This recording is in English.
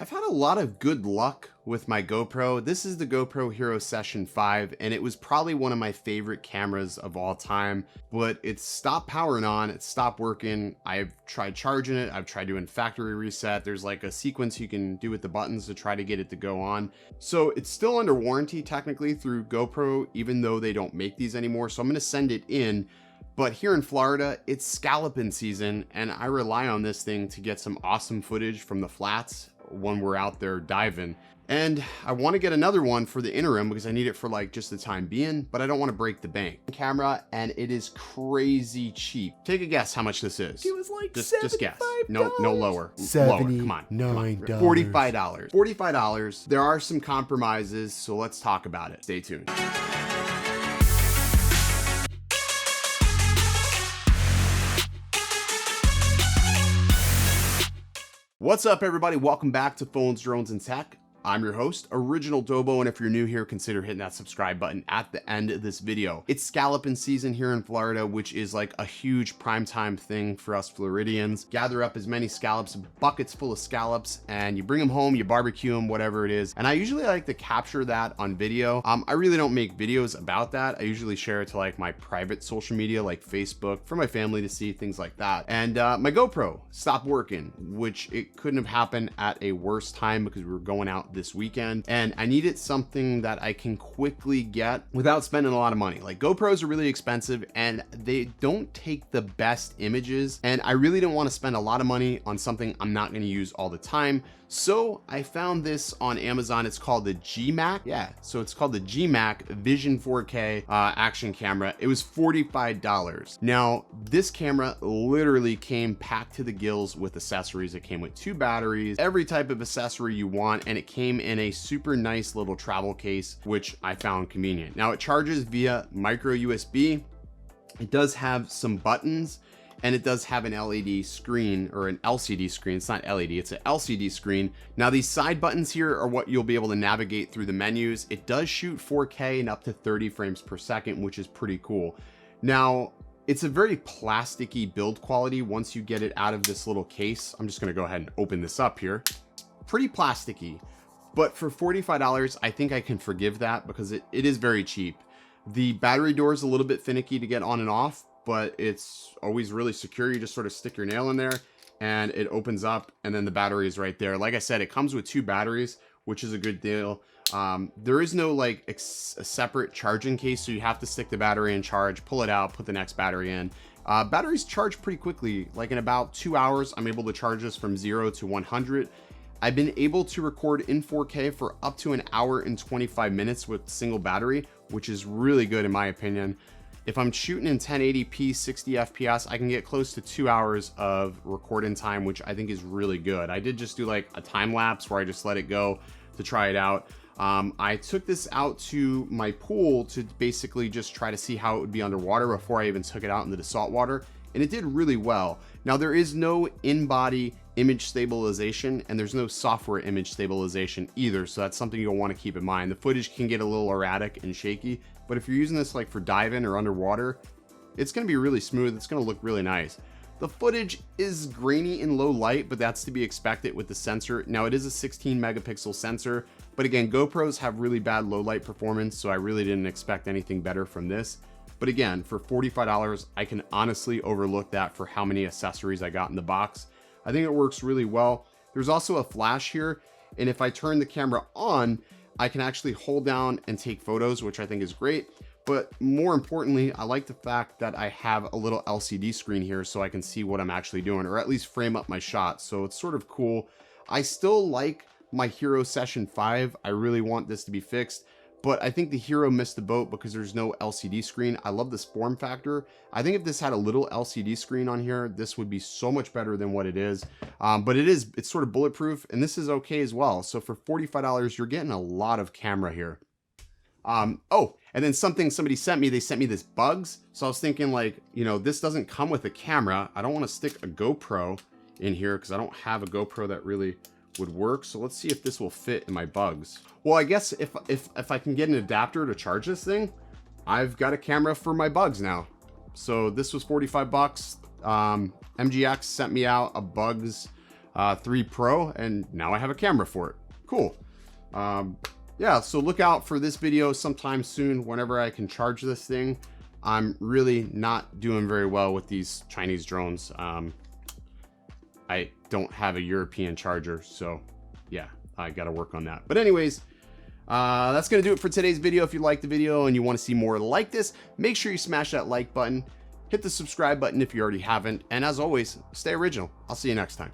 I've had a lot of good luck with my GoPro. This is the GoPro Hero Session 5, and it was probably one of my favorite cameras of all time, but it stopped powering on, it stopped working. I've tried charging it, I've tried doing factory reset. There's like a sequence you can do with the buttons to try to get it to go on. So it's still under warranty technically through GoPro, even though they don't make these anymore. So I'm gonna send it in. But here in Florida, it's scalloping season, and I rely on this thing to get some awesome footage from the flats when we're out there diving. And I want to get another one for the interim because I need it for like just the time being, but I don't want to break the bank. Camera, and it is crazy cheap. Take a guess how much this is. It was like just guess. No lower. Lower. Come on. $79. $45. $45. There are some compromises, so let's talk about it. Stay tuned. What's up, everybody? Welcome back to Phones, Drones, and Tech. I'm your host, Original Dobo, and if you're new here, consider hitting that subscribe button at the end of this video. It's scalloping season here in Florida, which is like a huge primetime thing for us Floridians. Gather up as many scallops, buckets full of scallops, and you bring them home, you barbecue them, whatever it is. And I usually like to capture that on video. I really don't make videos about that. I usually share it to like my private social media, like Facebook, for my family to see, things like that. And my GoPro stopped working, which it couldn't have happened at a worse time because we were going out this weekend, and I needed something that I can quickly get without spending a lot of money. Like, GoPros are really expensive and they don't take the best images, and I really don't want to spend a lot of money on something I'm not going to use all the time. So I found this on Amazon. It's called the G-Mac. Yeah, so it's called the G-Mac Vision 4K action camera. It was $45. Now, this camera literally came packed to the gills with accessories. It came with 2 batteries, every type of accessory you want, and it came in a super nice little travel case, which I found convenient. Now, it charges via micro USB. It does have some buttons, and it does have an LED screen, or an LCD screen. It's not LED, it's an LCD screen. Now, these side buttons here are what you'll be able to navigate through the menus. It does shoot 4K and up to 30 frames per second, which is pretty cool. Now, it's a very plasticky build quality once you get it out of this little case. I'm just gonna go ahead and open this up here. Pretty plasticky, but for $45, I think I can forgive that because it is very cheap. The battery door is a little bit finicky to get on and off, but it's always really secure. You just sort of stick your nail in there and it opens up, and then the battery is right there. Like I said, it comes with 2 batteries, which is a good deal. There is no like a separate charging case, so you have to stick the battery in charge, pull it out, put the next battery in. Batteries charge pretty quickly. Like in about 2 hours, I'm able to charge this from 0 to 100. I've been able to record in 4K for up to 1 hour and 25 minutes with single battery, which is really good in my opinion. If I'm shooting in 1080p 60 FPS, I can get close to 2 hours of recording time, which I think is really good. I did just do like a time lapse where I just let it go to try it out. I took this out to my pool to basically just try to see how it would be underwater before I even took it out into the salt water, and it did really well. Now, there is no in-body image stabilization, and there's no software image stabilization either, so that's something you'll want to keep in mind. The footage can get a little erratic and shaky, but if you're using this like for diving or underwater, it's going to be really smooth. It's going to look really nice. The footage is grainy in low light, but that's to be expected with the sensor. Now, it is a 16 megapixel sensor, but again, GoPros have really bad low light performance, so I really didn't expect anything better from this. But again, for $45, I can honestly overlook that for how many accessories I got in the box. I think it works really well. There's also a flash here, and if I turn the camera on, I can actually hold down and take photos, which I think is great. But more importantly, I like the fact that I have a little LCD screen here so I can see what I'm actually doing, or at least frame up my shots. So it's sort of cool. I still like my Hero Session 5. I really want this to be fixed, but I think the Hero missed the boat because there's no LCD screen. I love this form factor. I think if this had a little LCD screen on here, this would be so much better than what it is. But it's sort of bulletproof, and this is okay as well. So for $45, you're getting a lot of camera here. Oh, and then somebody sent me, they sent me this Bugs. So I was thinking, like, you know, this doesn't come with a camera. I don't want to stick a GoPro in here because I don't have a GoPro that really would work. So let's see if this will fit in my Bugs. Well, I guess if I can get an adapter to charge this thing, I've got a camera for my Bugs now. So this was 45 bucks. MGX sent me out a Bugs 3 Pro, and now I have a camera for it. Cool. Yeah, so look out for this video sometime soon whenever I can charge this thing. I'm really not doing very well with these Chinese drones. I don't have a European charger, so yeah, I got to work on that. But anyways, that's going to do it for today's video. If you liked the video and you want to see more like this, make sure you smash that like button, hit the subscribe button if you already haven't, and as always, stay original. I'll see you next time.